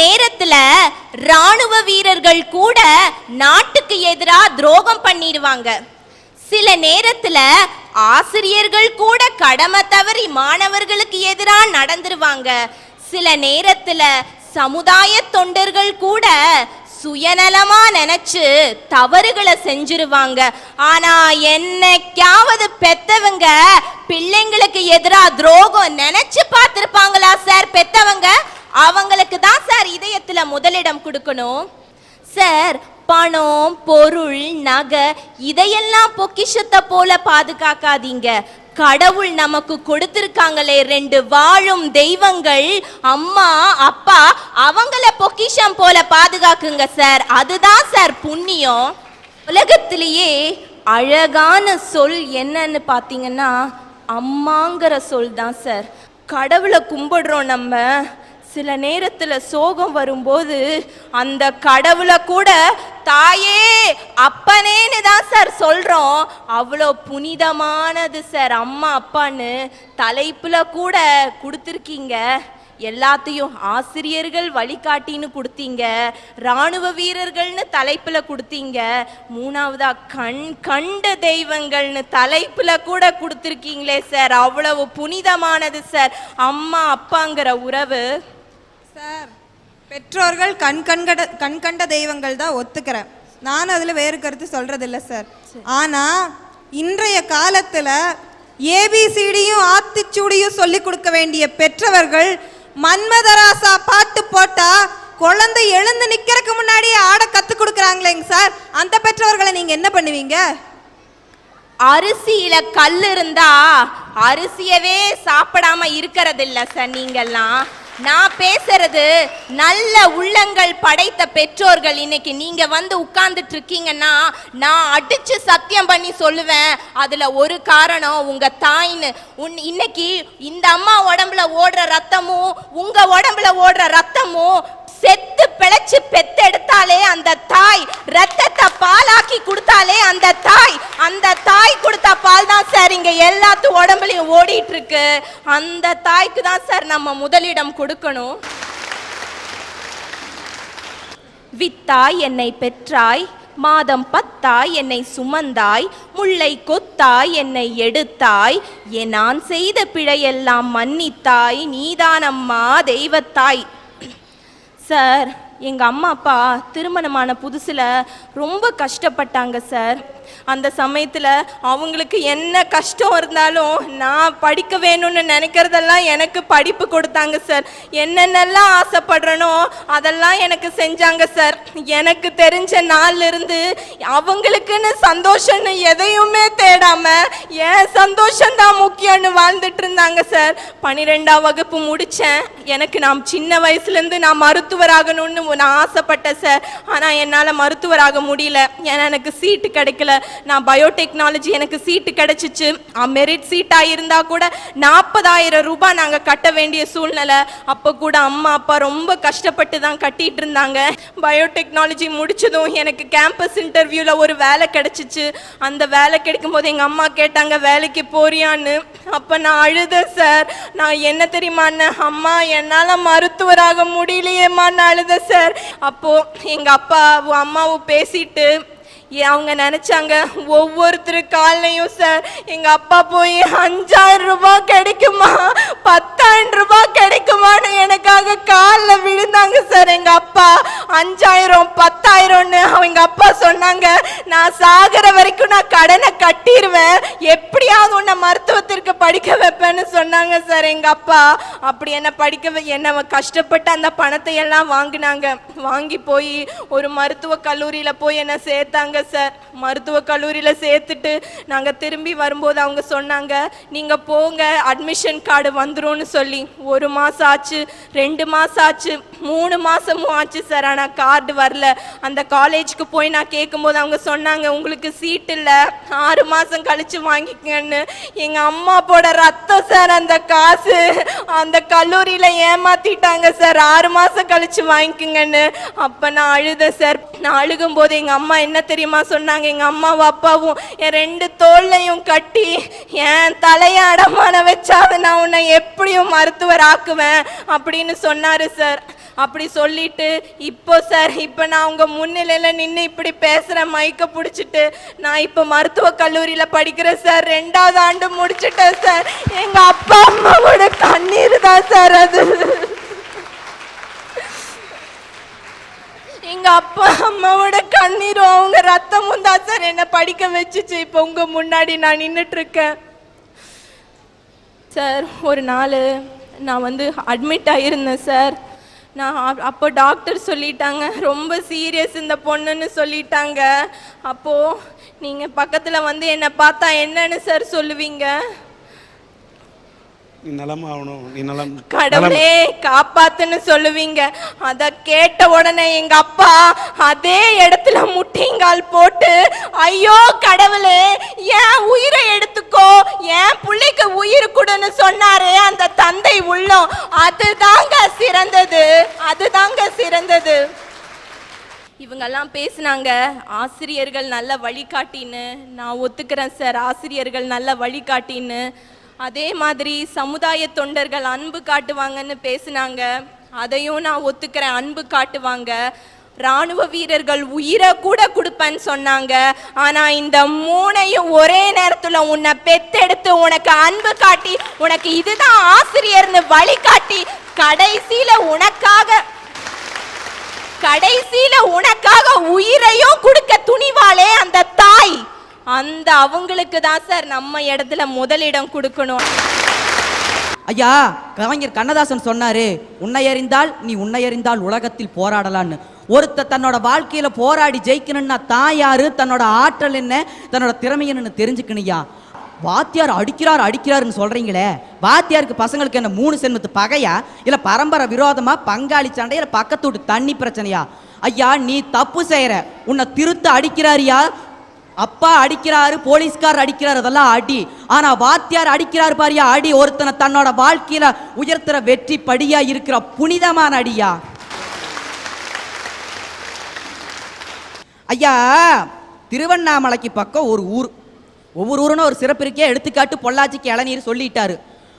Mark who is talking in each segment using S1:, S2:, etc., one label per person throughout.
S1: நேரத்துல ராணுவ வீரர்கள் கூட நாட்டுக்கு எதிராக துரோகம் பண்ணிடுவாங்க. சில நேரத்துல ஆசிரியர்கள் கூட கடமை தவறி மாணவர்களுக்கு எதிராக நடந்துருவாங்க. சில நேரத்துல சமுதாய தொண்டர்கள் கூட சுயநலமா நினைச்சு தவறுகளை செஞ்சிருவாங்க. ஆனா என்னைக்காவது பெத்தவங்க பிள்ளைங்களுக்கு எதிராக துரோகம் நினைச்சு பார்த்திருப்பாங்களா சார்? பெத்தவங்க அவங்களுக்கு தான் சார் இதயத்துல முதலிடம் கொடுக்கணும். சார், பணம், பொருள், நகை இதையெல்லாம் பொக்கிஷத்தை போல பாதுகாக்காதீங்க. கடவுள் நமக்கு கொடுத்திருக்காங்களே 2 வாழும் தெய்வங்கள், அம்மா அப்பா, அவங்கள பொக்கிஷம் போல பாதுகாக்குங்க சார். அதுதான் சார் புண்ணியம். உலகத்திலேயே அழகான சொல் என்னன்னு பார்த்தீங்கன்னா அம்மாங்கிற சொல் தான் சார். கடவுளை கும்பிடுறோம் நம்ம. சில நேரத்தில் சோகம் வரும்போது அந்த கடவுளை கூட தாயே அப்பனேன்னு தான் சார் சொல்கிறோம். அவ்வளோ புனிதமானது சார் அம்மா அப்பான்னு தலைப்பில் கூட கொடுத்துருக்கீங்க. எல்லாத்தையும் ஆசிரியர்கள் வழிகாட்டின்னு கொடுத்தீங்க, இராணுவ வீரர்கள்னு தலைப்பில் கொடுத்தீங்க, 3வதா கண்ட தெய்வங்கள்னு தலைப்பில் கூட கொடுத்துருக்கீங்களே சார். அவ்வளவு புனிதமானது சார் அம்மா அப்பாங்கிற உறவு.
S2: சார், பெற்றோர்கள் கண்கண்ட தெய்வங்கள் தான் ஒத்துக்கிறேன். நான் அதில் வேறு கருத்து சொல்கிறதில்ல சார். ஆனால் இன்றைய காலத்தில் ஏபிசிடியும் ஆத்திச்சூடியும் சொல்லி கொடுக்க வேண்டிய பெற்றவர்கள் மன்மதராசா பாட்டு போட்டா குழந்தை எழுந்து நிக்கிறதுக்கு முன்னாடியே ஆட கற்றுக் கொடுக்குறாங்களேங்க சார். அந்த பெற்றவர்களை நீங்கள் என்ன பண்ணுவீங்க?
S1: அரிசியில கல் இருந்தா அரிசியவே சாப்பிடாம இருக்கிறதில்ல சார். நீங்கெல்லாம் நான் பேசுறது நல்ல உள்ளங்கள் படைத்த பெற்றோர்கள். இன்னைக்கு நீங்க வந்து உட்கார்ந்துட்டு இருக்கீங்கன்னா நான் அடிச்சு சத்தியம் பண்ணி சொல்லுவேன், அதுல ஒரு காரணம் உங்க தாயின்னு. இன்னைக்கு இந்த அம்மா உடம்புல ஓடுற ரத்தமும் உங்க உடம்புல ஓடுற ரத்தமும் செத்து பிழைச்சு பெத்தெடுத்தாலே அந்த தாய், ரத்தத்தை பாலாக்கி கொடுத்தாலே அந்த தாய் கொடுத்த பால் தான் சார் இங்க எல்லாத்து உடம்புலையும் ஓடிட்டு இருக்கு. அந்த தாய்க்கு தான் சார் நம்ம முதலிடம் கொடுக்கணும். வித்தாய் என்னை பெற்றாய், மாதம் 10 என்னை சுமந்தாய், முல்லை கொத்தாய் என்னை எடுத்தாய், நான் செய்த பிழையெல்லாம் மன்னித்தாய், நீதானம்மா தெய்வத்தாய். சார், எங்கள் அம்மா அப்பா திருமணமான புதுசில் ரொம்ப கஷ்டப்பட்டாங்க சார். அந்த சமயத்தில் அவங்களுக்கு என்ன கஷ்டம் இருந்தாலும் நான் படிக்க வேணும்னு நினைக்கிறதெல்லாம் எனக்கு படிப்பு கொடுத்தாங்க சார். என்னென்னலாம் ஆசைப்படுறனோ அதெல்லாம் எனக்கு செஞ்சாங்க சார். எனக்கு தெரிஞ்ச நாள்லேருந்து அவங்களுக்குன்னு சந்தோஷம்னு எதையுமே தேடாமல் என் சந்தோஷம்தான் முக்கியம்னு வாழ்ந்துட்டு இருந்தாங்க சார். 12ஆம் வகுப்பு முடித்தேன். எனக்கு நான் சின்ன வயசுலேருந்து நான் மருத்துவராகணும்னு நான் ஆசைப்பட்டேன் சார். ஆனால் என்னால் மருத்துவராக முடியல. ஏன்னா எனக்கு சீட்டு கிடைக்கல. நான் பயோடெக்னாலஜி எனக்கு சீட்டு கிடைச்சிச்சு. மெரிட் சீட்டாக இருந்தால் கூட 40,000 ரூபாய் நாங்கள் கட்ட வேண்டிய சூழ்நிலை. அப்போ கூட அம்மா அப்பா ரொம்ப கஷ்டப்பட்டு தான் கட்டிட்டு இருந்தாங்க. பயோடெக்னாலஜி முடிச்சதும் எனக்கு கேம்பஸ் இன்டர்வியூவில் ஒரு வேலை கிடைச்சிச்சு. அந்த வேலை கிடைக்கும் போது எங்கள் அம்மா கேட்டாங்க வேலைக்கு போறியான்னு. அப்போ நான் அழுதேன் சார். நான் என்ன தெரியுமான்னு, அம்மா என்னால் மருத்துவராக முடியலையேம்மான்னு அழுதேன் சார். அப்போது எங்கள் அப்பா அம்மாவும் பேசிட்டு அவங்க நினைச்சாங்க ஒவ்வொருத்தரு காலையும் சார் எங்க அப்பா போய் 5,000 ரூபாய் கிடைக்குமா 10,000 ரூபாய் கிடைக்குமான்னு எனக்காக காலில் விழுந்தாங்க சார். எங்க அப்பா 5,000 10,000ன்னு அவங்க அப்பா சொன்னாங்க. நான் சாகிற வரைக்கும் நான் கடனை கட்டிடுவேன், எப்படியாவது உன்னை மருத்துவத்திற்கு படிக்க வைப்பேன்னு சொன்னாங்க சார் எங்க அப்பா. அப்படி என்ன கஷ்டப்பட்டு அந்த பணத்தை எல்லாம் வாங்கினாங்க. வாங்கி போய் ஒரு மருத்துவ கல்லூரியில போய் என்ன சேர்த்தாங்க சார். மருத்துவ கல்லூரியில் சேர்த்துட்டு நாங்கள் திரும்பி வரும்போது அவங்க சொன்னாங்க நீங்கள் போங்க அட்மிஷன் கார்டு வந்துரும்னு சொல்லி. 1 மாதம் ஆச்சு, 2 மாதம் ஆச்சு, 3 மாதமும் ஆச்சு சார். ஆனால் கார்டு வரல. அந்த காலேஜுக்கு போய் நான் கேட்கும்போது அவங்க சொன்னாங்க உங்களுக்கு சீட் இல்லை, 6 மாதம் கழித்து வாங்கிக்கங்கன்னு. எங்கள் அம்மா போட ரத்தம் சார் அந்த காசு. அந்த கல்லூரியில் ஏமாற்றிட்டாங்க சார், 6 மாதம் கழித்து வாங்கிக்கங்கன்னு. அப்போ நான் அழுதேன் சார். நான் அழுகும்போது எங்கள் அம்மா என்ன தெரியுமா சொன்னாங்க, எங்கள் அம்மாவும் அப்பாவும் என் 2 தோள்லையும் கட்டி என் தலையை அடமான வச்சாவது நான் உன்னை எப்படியும் மருத்துவர் ஆக்குவேன் அப்படின்னு சொன்னார் சார். அப்படி சொல்லிட்டு இப்போ சார் இப்போ நான் உங்க முன்னிலையில நின்று இப்படி பேசுறேன் மைக்க பிடிச்சிட்டு. நான் இப்போ மருத்துவக் கல்லூரியில படிக்கிறேன் சார், 2வது ஆண்டு முடிச்சிட்டேன் சார். எங்க அப்பா அம்மாவோட கண்ணீர் தான் சார் அது. எங்க அப்பா அம்மாவோட கண்ணீரும் அவங்க ரத்தமும் தான் சார் என்னை படிக்க வச்சுச்சு. இப்போ உங்க முன்னாடி நான் நின்றுட்டு இருக்கேன் சார். ஒரு நாள் நான் அட்மிட் ஆகியிருந்தேன் சார். நான் அப்போ டாக்டர் சொல்லிட்டாங்க ரொம்ப சீரியஸ் இந்த பொண்ணுன்னு சொல்லிட்டாங்க. அப்போது நீங்கள் பக்கத்தில் என்னை பார்த்தா என்னன்னு சார் சொல்லுவீங்க?
S3: நீ நலமாகணும், நீ நலம்,
S1: கடவுளே காப்பாத்துன்னு சொல்லுவீங்க. அத கேட்ட உடனே எங்க அப்பா அதே இடத்துல முட்டிங்கால் போட்டு, ஐயோ கடவுளே ஏன் உயிரை எடுத்துக்கோ, ஏன் பிள்ளைக்கு உயிர் கொடுன்னு சொன்னாரே அந்த தந்தை உள்ளம், அதுதாங்க சிறந்தது, அதுதாங்க சிறந்தது. இவங்கெல்லாம் பேசுனாங்க ஆசிரியர்கள் நல்ல வழிகாட்டின்னு. நான் ஒத்துக்கிறேன் சார், ஆசிரியர்கள் நல்ல வழிகாட்டின்னு. அதே மாதிரி சமுதாய தொண்டர்கள் அன்பு காட்டுவாங்கன்னு பேசுனாங்க, அதையும் நான் ஒத்துக்கிறேன், அன்பு காட்டுவாங்க. இராணுவ வீரர்கள் உயிரை கூட கொடுப்பேன்னு சொன்னாங்க. ஆனா இந்த 3ஐயும் ஒரே நேரத்துல உன்னை பெத்தெடுத்து உனக்கு அன்பு காட்டி உனக்கு இதுதான் ஆசிரியர்னு வழிகாட்டி கடைசியில உனக்காக உயிரையும் கொடுக்க துணிவாளே அந்த தாய், அந்த அவங்களுக்கு தான் சார் நம்ம இடத்துல முதலிடம் கொடுக்கணும்.
S4: ஐயா, கலைஞர் கண்ணதாசன் சொன்னாரு, உன்னை அறிந்தால் நீ உன்னை அறிந்தால் உலகத்தில் போராடலான்னு. ஒருத்த தன்னோட வாழ்க்கையில போராடி ஜெயிக்கணும்னா தான் யாரு, தன்னோட ஆற்றல் என்ன, தன்னோட திறமை என்னன்னு தெரிஞ்சுக்கணுயா. வாத்தியார் அடிக்கிறாருன்னு சொல்றீங்களே, வாத்தியாருக்கு பசங்களுக்கு என்ன 3 சென்மத்து பகையா, இல்ல பரம்பரை விரோதமா, பங்காளி சண்டை, இல்ல பக்கத்து வீட்டு தண்ணி பிரச்சனையா? ஐயா, நீ தப்பு செய்யற, உன்னை திருத்த அடிக்கிறாரியா. அப்பா அடிக்கிறாரு, போலீஸ்கார் அடிக்கிறாரு, அதெல்லாம் அடி. ஆனா வாத்தியார் அடிக்கிறாரு பாரியா அடி, ஒருத்தனை தன்னோட வாழ்க்கையில உயர்த்துற வெற்றி படியா இருக்கிற புனிதமான அடியா. ஐயா, திருவண்ணாமலைக்கு பக்கம் ஒரு ஊர், ஒவ்வொரு ஊருன்னு ஒரு சிறப்பு இருக்கே. எடுத்துக்காட்டு பொள்ளாச்சிக்கு இளநீர் சொல்லிட்டாரு,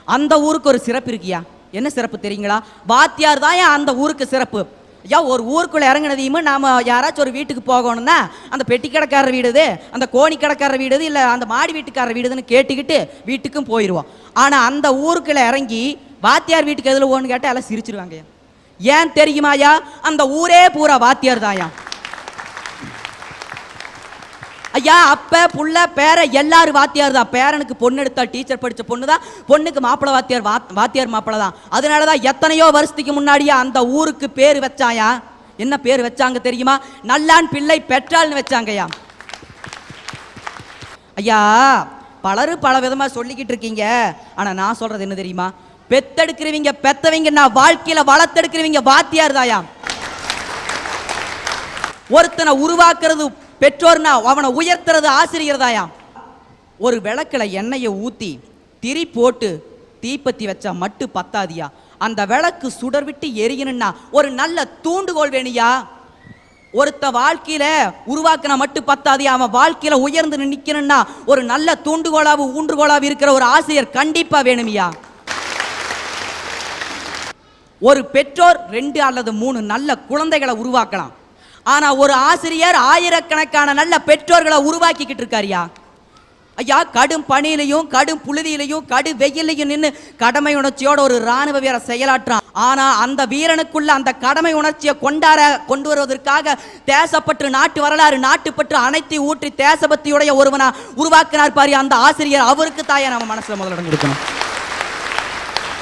S4: அந்த ஊருக்கு ஒரு சிறப்பு இருக்கியா. என்ன சிறப்பு தெரியுங்களா? வாத்தியார் தான் அந்த ஊருக்கு சிறப்பு. ஐயா, ஒரு ஊருக்குள்ள இறங்கினதையுமே நாம யாராச்சும் ஒரு வீட்டுக்கு போகணும்னா அந்த பெட்டி கடைக்காரர் வீடுது, அந்த கோணி கடைக்காரர் வீடுது, இல்லை அந்த மாடி வீட்டுக்காரர் வீடுதுன்னு கேட்டுக்கிட்டு வீட்டுக்கும் போயிடுவோம். ஆனால் அந்த ஊருக்குள்ள இறங்கி வாத்தியார் வீட்டுக்கு எதில் ஓன்னு கேட்டால் எல்லாம் சிரிச்சிருவாங்க. ஏன் தெரியுமாயா? அந்த ஊரே பூரா வாத்தியார் தாயா. ஐயா, அப்ப புள்ள பேர எல்லாரும் வாத்தியார் தான். பேரனுக்கு பொண்ணு எடுத்தா டீச்சர் படிச்ச பொண்ணு தான், பொண்ணுக்கு மாப்பிள வாத்தியார், வாத்தியார் மாப்பிள தான். அதனாலதான் எத்தனையோ வருஷத்துக்கு முன்னாடியே அந்த ஊருக்கு பேர் வச்சாயா. என்ன பேர் வச்சாங்க தெரியுமா? நல்லான் பிள்ளை பெற்றாள்னு வச்சாங்கய்யா. ஐயா, பலரும் பல விதமா சொல்லிக்கிட்டு இருக்கீங்க. ஆனா நான் சொல்றது என்ன தெரியுமா? பெத்தெடுக்கிறவங்க பெத்தவங்க, நான் வாழ்க்கையில வளர்த்தெடுக்கிறவங்க வாத்தியார் தாயா. ஒருத்தனை உருவாக்குறது பெற்றோர்னா அவனை உயர்த்துறது ஆசிரியர் தாயா. ஒரு விளக்குல எண்ணெயை ஊத்தி திரி போட்டு தீப்பத்தி வச்சா மட்டும் பத்தாதியா, அந்த விளக்கு சுடர் விட்டு எரியணும்னா ஒரு நல்ல தூண்டுகோல் வேணியா. ஒருத்த வாழ்க்கையில உருவாக்கினா மட்டும் பத்தாதியா, அவன் வாழ்க்கையில உயர்ந்து நிக்கணும்னா ஒரு நல்ல தூண்டுகோலாவும் ஊன்றுகோலாவும் இருக்கிற ஒரு ஆசிரியர் கண்டிப்பா வேணுமியா. ஒரு பெற்றோர் 2 அல்லது 3 நல்ல குழந்தைகளை உருவாக்கலாம். ஆனா ஒரு ஆசிரியர் ஆயிரக்கணக்கான நல்ல பெற்றோர்களை உருவாக்கிக்கிட்டு இருக்காரியா. ஐயா, கடும் பணியிலையும் கடும் புழுதியிலையும் கடு வெயிலையும் நின்று கடமை உணர்ச்சியோட ஒரு இராணுவ வீரர் செயலாற்றான். ஆனா அந்த வீரனுக்குள்ள அந்த கடமை உணர்ச்சியை கொண்டு வருவதற்காக தேசப்பற்று, நாட்டு வரலாறு, நாட்டுப்பற்று அனைத்தையும் ஊற்றி தேசபக்தியுடைய ஒருவனா உருவாக்கினார் பாரு அந்த ஆசிரியர். அவருக்கு தாயா நம்ம மனசுல முதலிடம் கொடுக்கணும்.